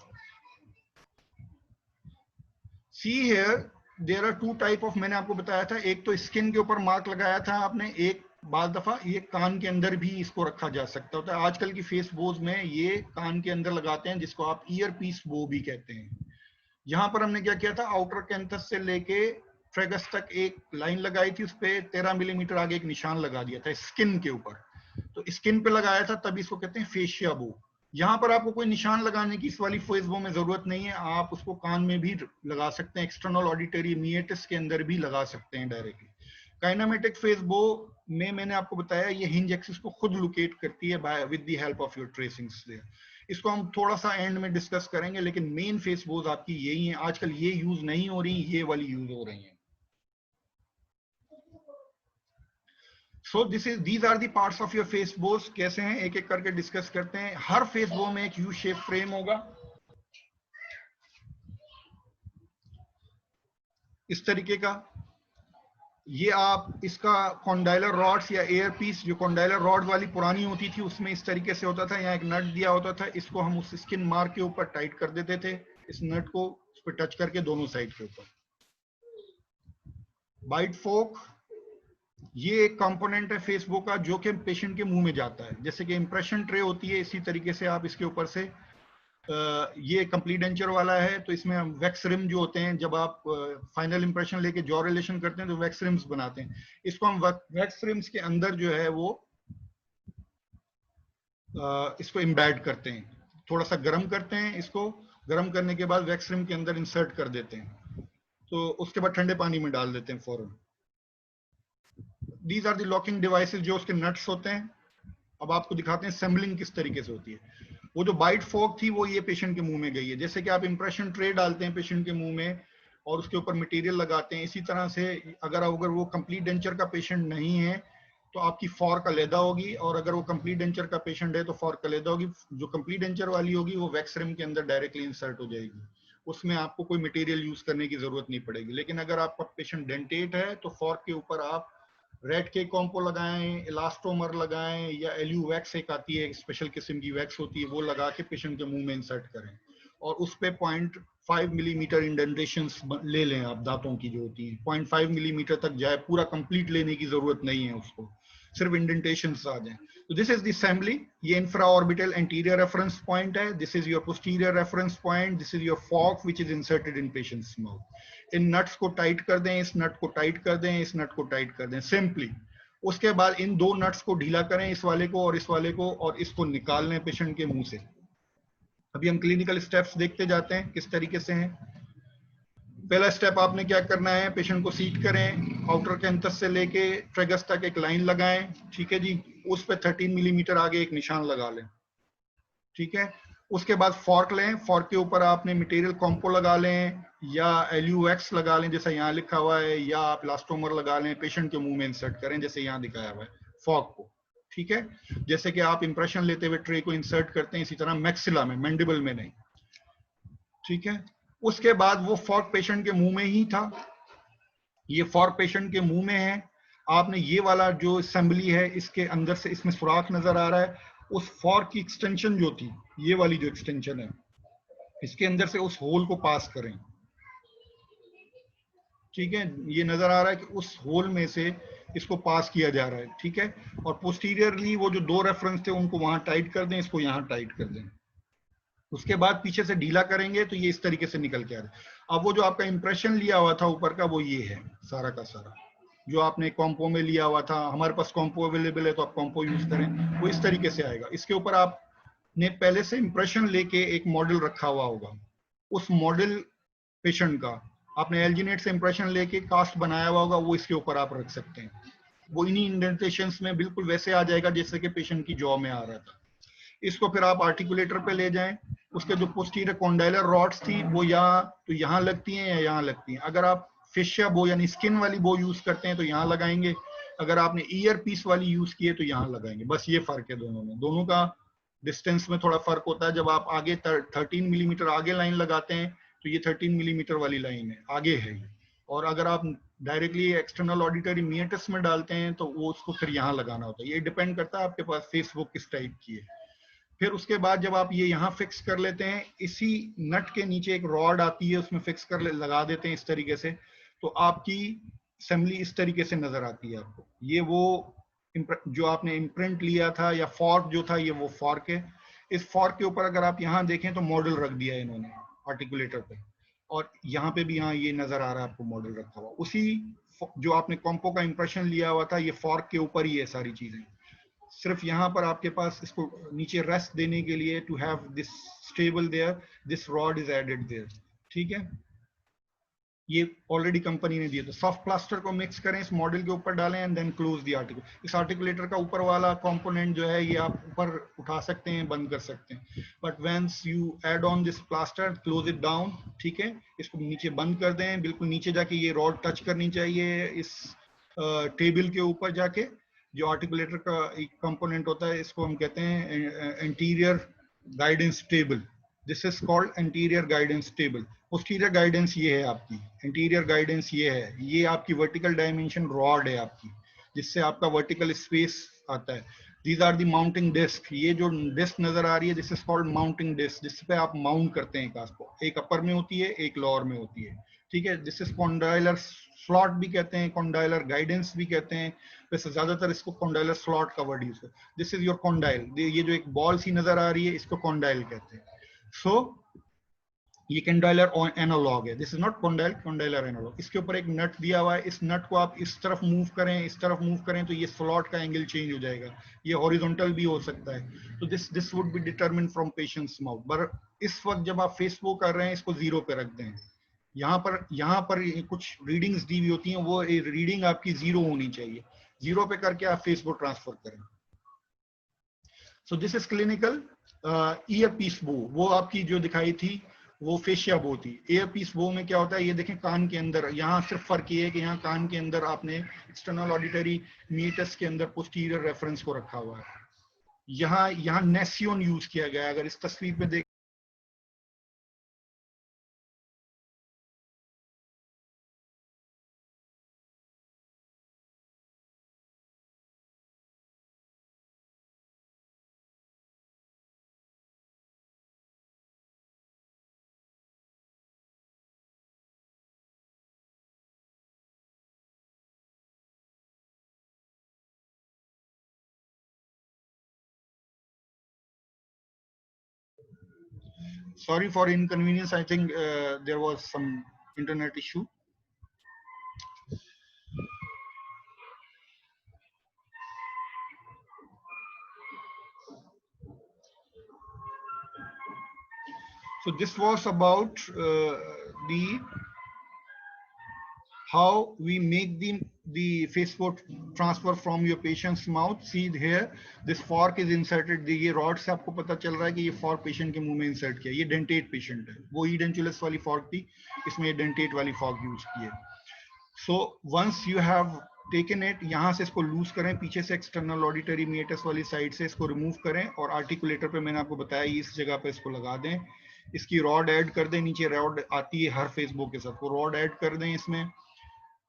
S1: See here there are two type of, मैंने आपको बताया था, एक तो स्किन के ऊपर मार्क लगाया था आपने, एक बार दफा ये कान के अंदर भी इसको रखा जा सकता होता है। आजकल की फेस बोज में ये कान के अंदर लगाते हैं, जिसको आप ईयर पीस बो भी कहते हैं। यहाँ पर हमने क्या किया था, आउटर कैंथस से लेके फ्रेगस तक एक लाइन लगाई थी, उस पर 13 मिलीमीटर आगे एक निशान लगा दिया था स्किन के ऊपर। तो स्किन पे लगाया था, तभी इसको कहते हैं फेशिया बो। यहाँ पर आपको कोई निशान लगाने की इस वाली फेसबो में जरूरत नहीं है, आप उसको कान में भी लगा सकते हैं, एक्सटर्नल ऑडिटरी मीएटिस के अंदर भी लगा सकते हैं डायरेक्टली। काइनेमेटिक फेसबो में मैंने आपको बताया ये हिंज एक्सिस को खुद लोकेट करती है with the help of your tracings. इसको हम थोड़ा सा एंड में डिस्कस करेंगे, लेकिन मेन फेसबोज आपकी यही है। आजकल ये यूज नहीं हो रही, ये वाली यूज हो रही है। So these are the parts of your face bows। कैसे हैं एक एक करके डिस्कस करते हैं। हर फेस बो में एक यू शेप फ्रेम होगा इस तरीके का। ये आप इसका कॉन्डाइलर रॉड्स या एयर पीस, जो कॉन्डाइलर रॉड वाली पुरानी होती थी उसमें इस तरीके से होता था, यहाँ एक नट दिया होता था, इसको हम उस स्किन मार्क के ऊपर टाइट कर देते थे, इस नट को उस पर टच करके दोनों साइड के ऊपर। बाइट फोक, ये एक कंपोनेंट है फेसबुक का जो कि पेशेंट के मुंह में जाता है, जैसे कि इंप्रेशन ट्रे होती है, इसी तरीके से आप इसके ऊपर से ये कंप्लीट डेंचर वाला है, तो इसमें हम वैक्स रिम जो होते हैं, जब आप फाइनल इंप्रेशन लेके जॉ रिलेशन करते हैं तो वैक्स रिम्स बनाते हैं। इसको हम वैक्स रिम्स के अंदर जो है वो इसको इम्बेड करते हैं, थोड़ा सा गर्म करते हैं, इसको गर्म करने के बाद वैक्स रिम के अंदर इंसर्ट कर देते हैं, तो उसके बाद ठंडे पानी में डाल देते हैं फौरन। These are the locking devices, जो उसके नट्स होते हैं। अब आपको दिखाते हैं असेंबलिंग किस तरीके से होती है। वो जो बाइट फोक थी वो ये पेशेंट के मुंह में गई है, जैसे कि आप इंप्रेशन ट्रे डालते हैं पेशेंट के मुंह में और उसके ऊपर मटेरियल लगाते हैं, इसी तरह से अगर वो कंप्लीट डेंचर का पेशेंट नहीं है तो आपकी फॉर्क अलहदा होगी, और अगर वो कंप्लीट डेंचर का पेशेंट है तो फॉर्क अलहदा होगी। जो कंप्लीट डेंचर वाली होगी वो वैक्स रिम के अंदर डायरेक्टली इंसर्ट हो जाएगी, उसमें आपको कोई मटेरियल यूज करने की जरूरत नहीं पड़ेगी। लेकिन अगर आपका पेशेंट डेंटेट है तो फॉर्क के ऊपर आप रेड के कॉम्पो लगाएं, इलास्टोमर लगाएं, या एल्यू वैक्स एक आती है, स्पेशल किस्म की वैक्स होती है, वो लगा के पेशेंट के मुंह में इंसर्ट करें और उस पे 0.5 मिलीमीटर इंडेंटेशन ले लें आप, दांतों की जो होती है 0.5 मिलीमीटर तक जाए, पूरा कंप्लीट लेने की जरूरत नहीं है उसको, सिर्फ इंडेंटेशन आ जाए। तो दिस इज द असेंबली, ये infra orbital anterior reference point है, this is your posterior reference point, this is your fork which is inserted in patient's mouth. इन नट्स को टाइट कर दें, इस नट को टाइट कर दें, इस नट को टाइट कर दें सिंपली। उसके बाद इन दो नट्स को ढीला करें, इस वाले को और इस वाले को, और इसको निकाल लें पेशेंट के मुंह से। अभी हम क्लिनिकल स्टेप्स देखते जाते हैं किस तरीके से हैं। पहला स्टेप आपने क्या करना है, पेशेंट को सीट करें, आउटर कैंथस से लेके ट्रेगस तक एक लाइन लगाएं, ठीक है जी। उस पे 13 मिलीमीटर आगे एक निशान लगा लें, ठीक है। उसके बाद फॉर्क लें, फॉर्क के ऊपर आपने मटेरियल कॉम्पो लगा लें या एल्यूएक्स लगा लें जैसा यहाँ लिखा हुआ है, या आप इलास्टोमर लगा लें, पेशेंट के मुंह में इंसर्ट करें जैसे यहाँ दिखाया हुआ है फॉर्क को, ठीक है। जैसे कि आप इंप्रेशन लेते हुए ट्रे को इंसर्ट करते हैं, इसी तरह मैक्सिला में, मैंडिबल में नहीं, ठीक है। उसके बाद वो फॉर्क पेशेंट के मुंह में ही था, ये फॉर्क पेशेंट के मुंह में है। आपने ये वाला जो असेंबली है, इसके अंदर से इसमें सुराख नजर आ रहा है, उस फॉर्क की एक्सटेंशन जो थी, ये वाली जो एक्सटेंशन है, इसके अंदर से उस होल को पास करें, ठीक है। ये नजर आ रहा है कि उस होल में से इसको पास किया जा रहा है, ठीक है। और पोस्टीरियरली वो जो दो रेफरेंस थे उनको वहां टाइट कर दें, इसको यहां टाइट कर दें। उसके बाद पीछे से ढीला करेंगे तो ये इस तरीके से निकल के आ रहा है। अब वो जो आपका इंप्रेशन लिया हुआ था ऊपर का, वो ये है सारा का सारा, जो आपने कॉम्पो में लिया हुआ था। हमारे पास कॉम्पो अवेलेबल है तो आप कॉम्पो यूज करें, वो इस तरीके से आएगा। इसके ऊपर आपने पहले से इंप्रेशन लेके एक मॉडल रखा हुआ होगा, उस मॉडल पेशेंट का आपने एलजीनेट से इंप्रेशन लेके कास्ट बनाया हुआ होगा, वो इसके ऊपर आप रख सकते हैं। वो इन्हीं इंडेंटेशंस में बिल्कुल वैसे आ जाएगा जैसे कि पेशेंट की जॉ में आ रहा था। इसको फिर आप आर्टिकुलेटर पे ले जाएं, उसके जो पोस्टीरियर कॉन्डाइलर रॉड्स थी वो यहाँ तो यहाँ लगती हैं या यहाँ लगती हैं। अगर आप फेशिया बो यानी स्किन वाली बो यूज करते हैं तो यहाँ लगाएंगे, अगर आपने ईयर पीस वाली यूज की है तो यहाँ लगाएंगे। बस ये फर्क है दोनों में, दोनों का डिस्टेंस में थोड़ा फर्क होता है। जब आप आगे 13 मिलीमीटर आगे लाइन लगाते हैं तो ये 13 मिलीमीटर वाली लाइन है, आगे है ये। और अगर आप डायरेक्टली एक्सटर्नल ऑडिटरी मिएटस में डालते हैं तो वो उसको फिर यहाँ लगाना होता है। ये डिपेंड करता है आपके पास फेसबुक किस टाइप की है। फिर उसके बाद जब आप ये यहाँ फिक्स कर लेते हैं, इसी नट के नीचे एक रॉड आती है, उसमें फिक्स कर लगा देते हैं इस तरीके से, तो आपकी असेंबली इस तरीके से नजर आती है आपको। ये वो जो आपने इम्प्रिंट लिया था या फॉर्क जो था, ये वो फॉर्क है। इस फॉर्क के ऊपर अगर आप यहाँ देखें तो मॉडल रख दिया है इन्होंने आर्टिकुलेटर पे, और यहाँ पे भी यहाँ ये नजर आ रहा है आपको मॉडल रखा हुआ। उसी जो आपने कॉम्पो का इंप्रेशन लिया हुआ था, ये फॉर्क के ऊपर ही है सारी चीजें। सिर्फ यहाँ पर आपके पास इसको नीचे रेस्ट देने के लिए, to have this stable there, this rod is added there, ठीक है। ये ऑलरेडी कंपनी ने दिया। तो सॉफ्ट प्लास्टर को मिक्स करें, इस मॉडल के ऊपर डालें and then close the article. इस आर्टिकुलेटर का ऊपर वाला कंपोनेंट जो है ये आप ऊपर उठा सकते हैं, बंद कर सकते हैं, but once you add on this plaster close it down, ठीक है। इसको नीचे बंद कर दें, बिल्कुल नीचे जाके ये रॉड टच करनी चाहिए इस टेबल के ऊपर जाके। जो आर्टिकुलेटर का एक कंपोनेंट होता है, इसको हम कहते हैं anterior guidance table. This is called anterior guidance table. Posterior guidance ये है आपकी, इंटीरियर गाइडेंस ये है, ये आपकी वर्टिकल डायमेंशन रॉड है आपकी, जिससे आपका वर्टिकल स्पेस आता है। These are the mounting disc, ये जो डिस्क नजर आ रही है this is called mounting disc, जिसपे आप माउंट करते हैं कास्ट को। एक अपर में होती है, एक लोअर में होती है, ठीक है। दिस इज कॉन्डाइलर स्लॉट भी कहते हैं, कॉन्डाइलर गाइडेंस भी कहते हैं, वैसे ज्यादातर इसको कॉन्डाइलर स्लॉट का वर्ड यूज है। दिस इज योर कॉन्डाइल, ये जो एक बॉल सी नजर आ रही है इसको कॉन्डाइल कहते हैं। सो ये कंडाइलर एनालॉग है, this is not condyle, condylar analogue. इसके ऊपर एक नट दिया हुआ है, इस नट को आप इस तरफ मूव करें, इस तरफ मूव करें तो ये स्लॉट का एंगल चेंज हो जाएगा, ये हॉरिजॉन्टल भी हो सकता है। तो this would be determine from patients mouth. पर इस वक्त जब आप फेस वो कर रहे हैं, इसको जीरो पे रख दें। यहाँ पर कुछ रीडिंग्स दी हुई होती हैं, वो रीडिंग आपकी जीरो होनी चाहिए, जीरो पे करके आप फेस को ट्रांसफर करें। So this is clinical earpiece bow. वो आपकी जो दिखाई थी वो फेशिया बो थी। ईयर पीस बो में क्या होता है, ये देखें कान के अंदर, यहाँ सिर्फ फर्क ये है कि यहाँ कान के अंदर आपने एक्सटर्नल ऑडिटरी मीटस के अंदर पोस्टीरियर रेफरेंस को रखा हुआ है। यहाँ यहाँ नेसियोन यूज किया गया है। अगर इस तस्वीर पे देख Sorry for inconvenience. I think there was some internet issue. So this was about the how we make the Facebook transfer from your patient's mouth. See here, this fork is inserted. ये rod से आपको पता चल रहा है कि ये fork patient के मुंह में insert किया. ये dentate patient है. वो edentulous वाली fork थी. इसमें ये dentate वाली fork use की है. So once you have taken it, यहाँ से इसको लूज करें, पीछे से एक्सटर्नल ऑडिटरी मीटस वाली साइड से इसको रिमूव करें और आर्टिकुलेटर पे मैंने आपको बताया इस जगह पे इसको लगा दें. इसकी रॉड ऐड कर दें. नीचे रॉड आती है हर फेसबुक के साथ, वो रॉड ऐड कर दें इसमें.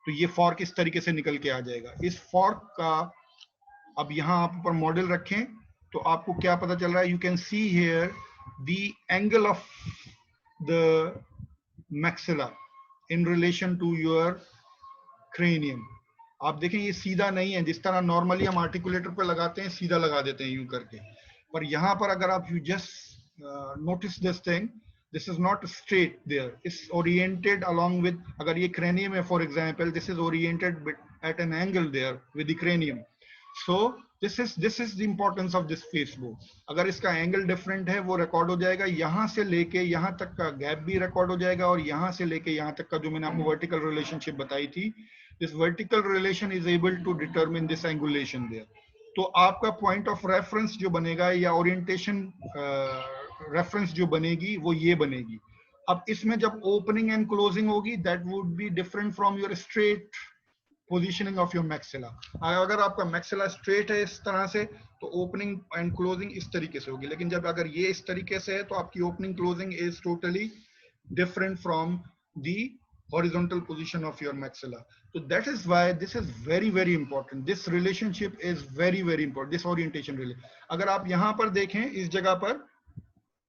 S1: तो ये फॉर्क इस तरीके से निकल के आ जाएगा. इस फॉर्क का अब यहाँ आप ऊपर मॉडल रखें तो आपको क्या पता चल रहा है. You can see here the angle of the maxilla in relation to your cranium. आप देखें ये सीधा नहीं है. जिस तरह नॉर्मली हम आर्टिकुलेटर पे लगाते हैं सीधा लगा देते हैं यूं करके, पर यहाँ पर अगर आप you just notice this thing, this is not straight there, it's oriented along with, अगर ये cranium है for example, this is oriented at an angle there with the cranium. So this is the importance of this face bow. अगर इसका angle different है वो record हो जाएगा. यहाँ से लेके यहाँ तक का gap भी record हो जाएगा और यहाँ से लेके यहाँ तक का जो मैंने आपको vertical relationship बताई थी, this vertical relation is able to determine this angulation there. तो आपका point of reference जो बनेगा या orientation रेफरेंस जो बनेगी वो ये बनेगी. अब इसमें जब ओपनिंग एंड क्लोजिंग होगी that would be different from your straight positioning of your maxilla. अगर आपका मैक्सिला स्ट्रेट है इस तरह से तो ओपनिंग एंड क्लोजिंग इस तरीके से होगी. लेकिन जब अगर ये इस तरीके से है तो आपकी opening closing is totally different from the horizontal position of your maxilla. So that is why this is very very important. This relationship is very very important. This orientation really. अगर आप यहाँ पर देखें इस जगह पर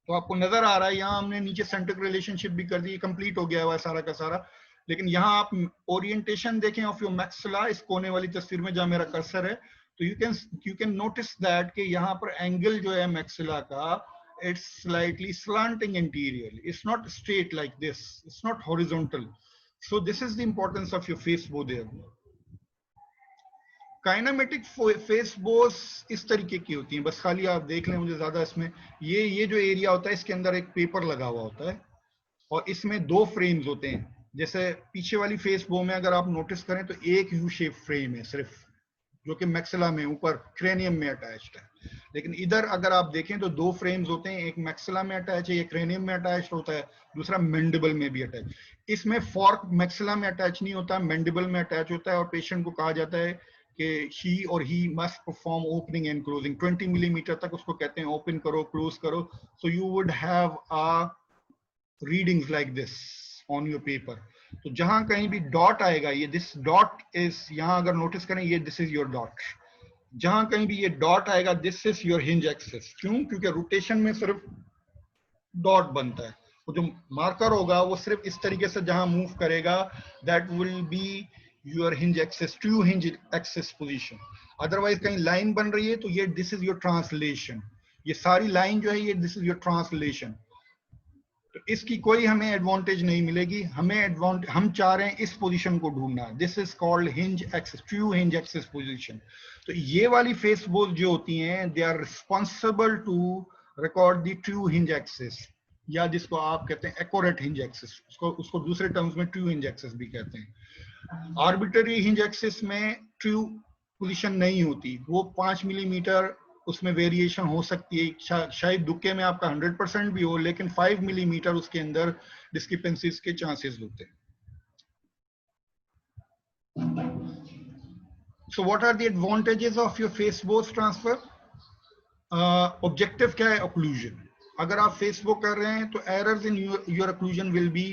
S1: तो आपको नजर आ रहा है यहाँ हमने नीचे सेंट्रिक रिलेशनशिप भी कर दी, कंप्लीट हो गया हुआ सारा का सारा. लेकिन यहाँ आप ओरिएंटेशन देखें ऑफ योर मैक्सिला, इस कोने वाली तस्वीर में जहाँ मेरा कर्सर है, तो यू कैन नोटिस दैट कि यहाँ पर एंगल जो है मैक्सिला का, it's slightly slanting interior. It's not straight like this, it's not horizontal. So this is the importance of your face bow there. Kinematic face Bose इस तरीके की होती हैं, बस खाली आप देख लें, मुझे ज्यादा इसमें ये जो एरिया होता है इसके अंदर एक पेपर लगा हुआ होता है और इसमें दो फ्रेम्स होते हैं. जैसे पीछे वाली फेस बो में अगर आप नोटिस करें तो एक यू शेप फ्रेम है सिर्फ, जो कि मैक्सिला में ऊपर क्रेनियम में अटैच्ड है. लेकिन इधर अगर आप देखें तो दो फ्रेम्स होते हैं, एक मैक्सिला में अटैच है, एक क्रेनियम में अटैच होता है, दूसरा मैंडिबल में भी अटैच. इसमें फॉर्क मैक्सिला में अटैच नहीं होता, मैंडिबल में अटैच होता है. और पेशेंट को कहा जाता है कि she or he must perform opening and closing 20 millimetre तक, उसको कहते हैं ओपन करो क्लोज करो. So you would have a readings like this on your paper. तो जहां कहीं भी डॉट आएगा, ये this dot is, यहाँ अगर नोटिस करें ये this is your dot. जहां कहीं भी ये डॉट आएगा this is your hinge axis. क्यों? क्योंकि रोटेशन में सिर्फ डॉट बनता है. वो जो मार्कर होगा वो सिर्फ इस तरीके से जहां मूव करेगा, that will be your hinge axis, true hinge axis position. Otherwise कहीं लाइन बन रही है तो ये this is your translation. ये सारी लाइन जो है ये this is your translation. तो इसकी कोई हमें एडवांटेज नहीं मिलेगी. हम चाह रहे हैं इस पोजीशन को ढूंढना. This is called hinge axis, true hinge axis position. तो ये वाली फेस बोस जो होती हैं they are responsible to record the true hinge axis, या जिसको आप कहते हैं एक्यूरेट हिंज एक्सिस. उसको दूसरे टर्म्स में ट्रू हिंज एक्सिस भी कहते हैं. आर्बिट्ररी हिंज एक्सिस में ट्रू पोजीशन नहीं होती, वो 5 मिलीमीटर उसमें वेरिएशन हो सकती है. शायद दुक्के में आपका 100% भी हो, लेकिन 5 मिलीमीटर उसके अंदर डिस्क्रिपेंसीज के चांसेस होते हैं. So what are the advantages of your face boss transfer? Objective क्या है? occlusion. अगर आप फेस बो कर रहे हैं तो errors in your occlusion will be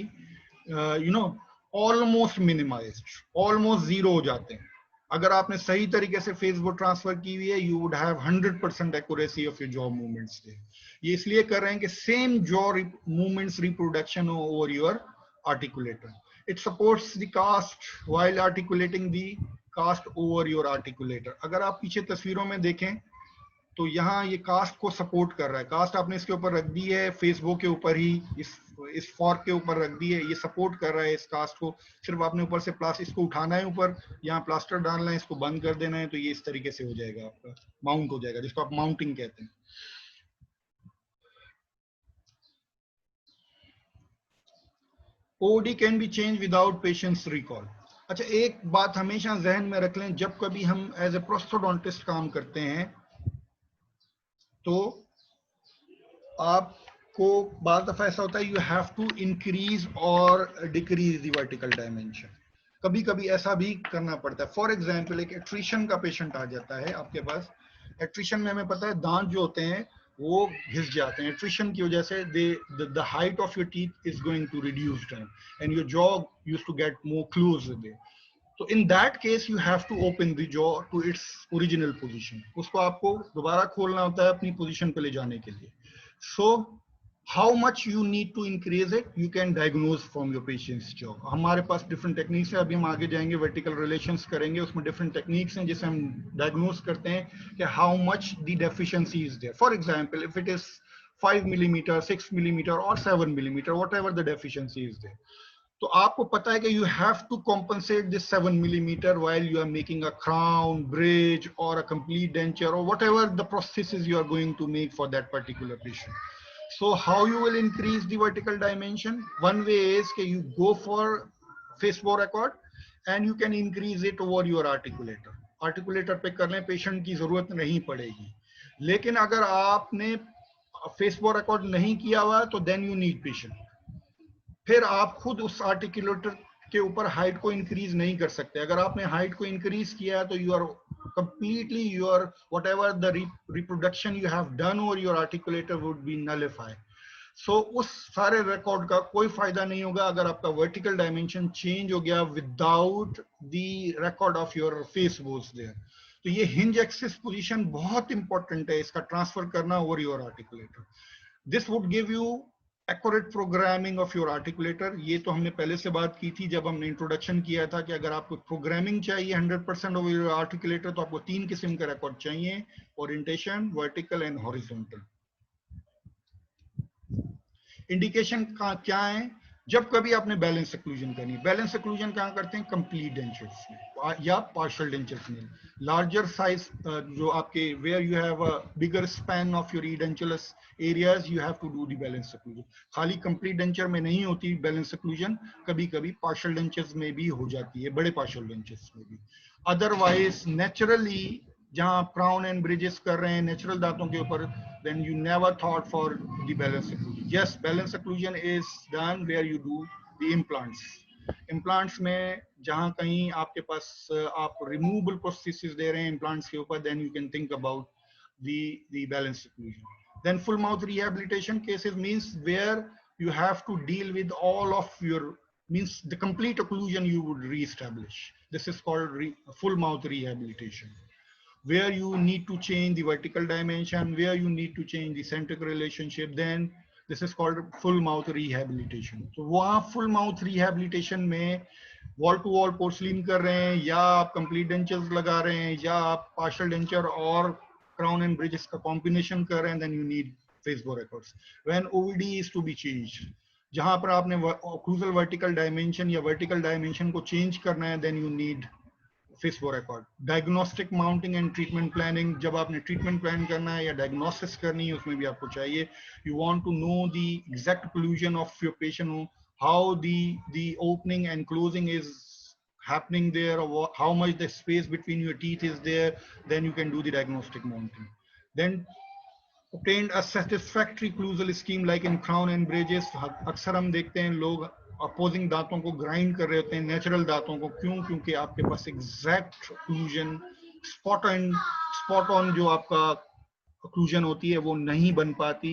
S1: almost minimized, almost zero हो जाते हैं. अगर आपने सही तरीके से फेस बो ट्रांसफर की हुई है, you would have 100% accuracy of your jaw movements there. ये इसलिए कर रहे हैं कि same jaw movements reproduction over your articulator. It supports the cast while articulating the cast over your articulator. अगर आप पीछे तस्वीरों में देखें तो यहाँ ये कास्ट को सपोर्ट कर रहा है, कास्ट आपने इसके ऊपर रख दी है, फेसबुक के ऊपर ही, इस फॉर्क के ऊपर रख दी है, ये सपोर्ट कर रहा है इस कास्ट को। सिर्फ आपने ऊपर से प्लास्टर इसको उठाना है, ऊपर यहाँ प्लास्टर डालना है, इसको बंद कर देना है, तो ये इस तरीके से हो जाएगा, आपका माउंट हो जाएगा, जिसको आप माउंटिंग कहते हैं। OD can be change without patients recall. अच्छा, एक बात हमेशा जहन में रख लें, जब कभी हम एज ए प्रोस्थोडोंटिस्ट काम करते हैं तो आपको बाद दफा ऐसा होता है, यू हैव टू इंक्रीज और डिक्रीज द वर्टिकल डायमेंशन। कभी कभी ऐसा भी करना पड़ता है। फॉर एग्जांपल, एक एट्रिशन का पेशेंट आ जाता है आपके पास। एट्रिशन में हमें पता है दांत जो होते हैं वो घिस जाते हैं। एट्रिशन की वजह से the height of your teeth is going to reduce down and your jaw used to get more close with it. So in that case you have to open the jaw to its original position. उसको आपको दोबारा खोलना होता है अपनी position पे ले जाने के लिए। So how much you need to increase it, you can diagnose from your patient's jaw. हमारे पास different techniques है, अभी हम आगे जाएंगे vertical relations करेंगे, उसमें different techniques हैं जिसे हम diagnose करते हैं कि how much the deficiency is there. For example, if it is 5 millimeter, 6 millimeter or 7 millimeter, whatever the deficiency is there, तो आपको पता है कि you have to compensate this 7 millimeter while you are making a crown, bridge or a complete denture or whatever the prosthesis you are going to make for that particular patient. So how you will increase the vertical dimension? One way is that you go for face bow record and you can increase it over your articulator. Articulator पे करने patient की जरूरत नहीं पड़ेगी, लेकिन अगर आपने face बो रिकॉर्ड नहीं किया हुआ तो देन यू नीड पेशेंट। फिर आप खुद उस आर्टिकुलेटर के ऊपर हाइट को इंक्रीज नहीं कर सकते। अगर आपने हाइट को इंक्रीज किया तो you are completely your whatever the reproduction you have done over your articulator would be nullified. So उस सारे रिकॉर्ड का कोई फायदा नहीं होगा अगर आपका वर्टिकल डायमेंशन चेंज हो गया without the record of your face bows there. तो ये हिंज एक्सिस पोजीशन बहुत इंपॉर्टेंट है, इसका ट्रांसफर करना over your articulator. This would give you accurate programming of your articulator. ये तो हमने पहले से बात की थी जब हमने इंट्रोडक्शन किया था कि अगर आपको प्रोग्रामिंग चाहिए 100% ऑफ योर आर्टिकुलेटर तो आपको 3 किस्म का रिकॉर्ड चाहिए, orientation, vertical and horizontal. Indication का क्या है? जब कभी आपने बैलेंस एक्लूजन करनी, बैलेंस एक्लूजन कहाँ करते हैं? कंप्लीट डेंचर्स में या पार्शियल डेंचर्स में। लार्जर साइज जो आपके where you have a bigger span of your edentulous areas you have to do the balance occlusion. खाली कंप्लीट डेंचर में नहीं होती बैलेंस एक्लूजन, कभी कभी पार्शियल डेंचर्स में भी हो जाती है, बड़े पार्शियल डेंचर्स में भी। अदरवाइज नेचुरली जहां क्राउन एंड ब्रिजेस कर रहे हैं नेचुरल दांतों के ऊपर, then you never thought for the balance occlusion. Yes, balance occlusion is done where you do the implants. Implants में जहां कहीं आपके पास आप removable prosthesis दे रहे हैं implants के ऊपर, then you can think about the balance occlusion. Then full mouth rehabilitation cases means where you have to deal with all of your, means the complete occlusion you would re-establish. This is called full mouth rehabilitation, where you need to change the vertical dimension, where you need to change the centric relationship, then this is called full mouth rehabilitation. So वहाँ full mouth rehabilitation में wall to wall porcelain कर रहे हैं या आप complete dentures लगा रहे हैं या आप partial denture और crown and bridges का combination कर रहे हैं, then you need face bow records. When OVD is to be changed, जहाँ पर आपने occlusal vertical dimension या vertical dimension को change करना है, then you need फेस बो record. Diagnostic mounting and treatment planning, जब आपने ट्रीटमेंट प्लान करना है या डायग्नोसिस करनी है उसमें भी आपको चाहिए, you want to know the exact occlusion of your patient, how the opening and closing is happening there, or how much the space between your teeth is there, then you can do the diagnostic mounting. Then obtained a satisfactory occlusal scheme like in crown and bridges। अक्सर हम देखते हैं लोग opposing दांतों को grind कर रहे होते हैं नेचुरल दांतों को, क्यों? क्योंकि आपके पास एग्जैक्ट ओक्लूजन स्पॉट ऑन जो आपका ओक्लूजन होती है वो नहीं बन पाती।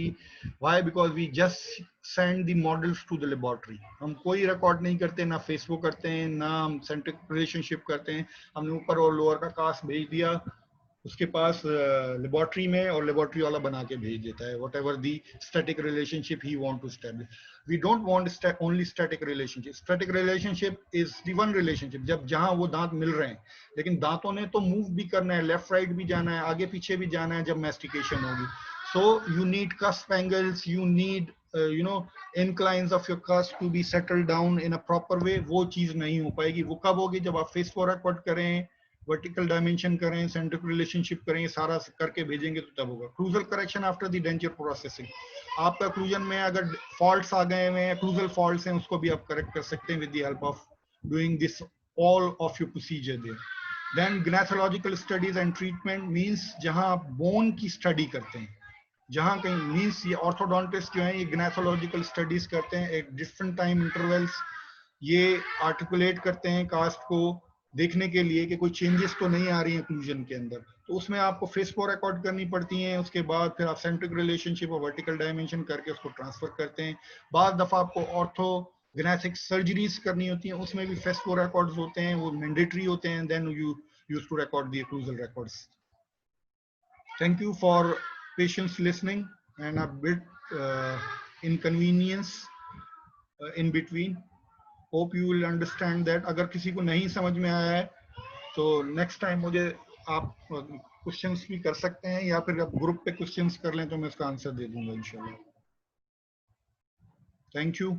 S1: Why? Because we just send the models to the laboratory. हम कोई रिकॉर्ड नहीं करते, ना फेसबुक करते हैं, ना हम सेंट्रिक रिलेशनशिप करते हैं। हमने ऊपर और लोअर का कास्ट भेज दिया, उसके पास लेबोरेटरी में, और लेबोरेटरी वाला बना के भेज देता है whatever the static relationship he want to establish. We don't want only static relationship. Static relationship is the one relationship जब जहां वो दांत मिल रहे हैं, लेकिन दांतों ने तो मूव भी करना है, लेफ्ट राइट भी जाना है, आगे पीछे भी जाना है जब मैस्टिकेशन होगी। So you need cusp angles, you need inclines of your cusp to be settled down in a proper way। वो चीज नहीं हो पाएगी। वो कब होगी? जब आप फेस फॉरवर्ड करें, वर्टिकल डायमेंशन करें, सेंट्रिक रिलेशनशिप करें, सारा करके भेजेंगे तो तब होगा। Occlusal correction after the denture processing. आपका क्लूजन में अगर फॉल्ट्स आ गए हुए हैं, क्लूजल फॉल्ट्स हैं, उसको भी आप करेक्ट कर सकते हैं with the help of doing this all of your procedure there. Then gnathological studies and treatment means जहां आप बोन की स्टडी करते हैं, जहां कहीं मींस ये ऑर्थोडोंटिस्ट जो है ये ग्नेथोलॉजिकल स्टडीज करते हैं, एक डिफरेंट टाइम इंटरवल्स ये आर्टिकुलेट करते हैं कास्ट को देखने के लिए कि कोई चेंजेस तो नहीं आ रही है क्लूजन के अंदर, तो उसमें आपको फेस फॉर रिकॉर्ड करनी पड़ती हैं। उसके बाद फिर आप सेंट्रिक रिलेशनशिप और वर्टिकल डायमेंशन करके उसको ट्रांसफर करते हैं। बाद दफा आपको ऑर्थोग्नेथिक सर्जरीज करनी होती हैं, उसमें भी फेस फॉर रिकॉर्ड्स होते हैं, वो मैंडेटरी होते हैं। Then you use to record the occlusal records. Thank you for patience listening and a bit inconvenience in between. Hope you will understand that। अगर किसी को नहीं समझ में आया है तो नेक्स्ट टाइम मुझे आप क्वेश्चंस भी कर सकते हैं, या फिर आप ग्रुप पे क्वेश्चंस कर लें तो मैं उसका आंसर दे दूंगा इंशाल्लाह। Thank you.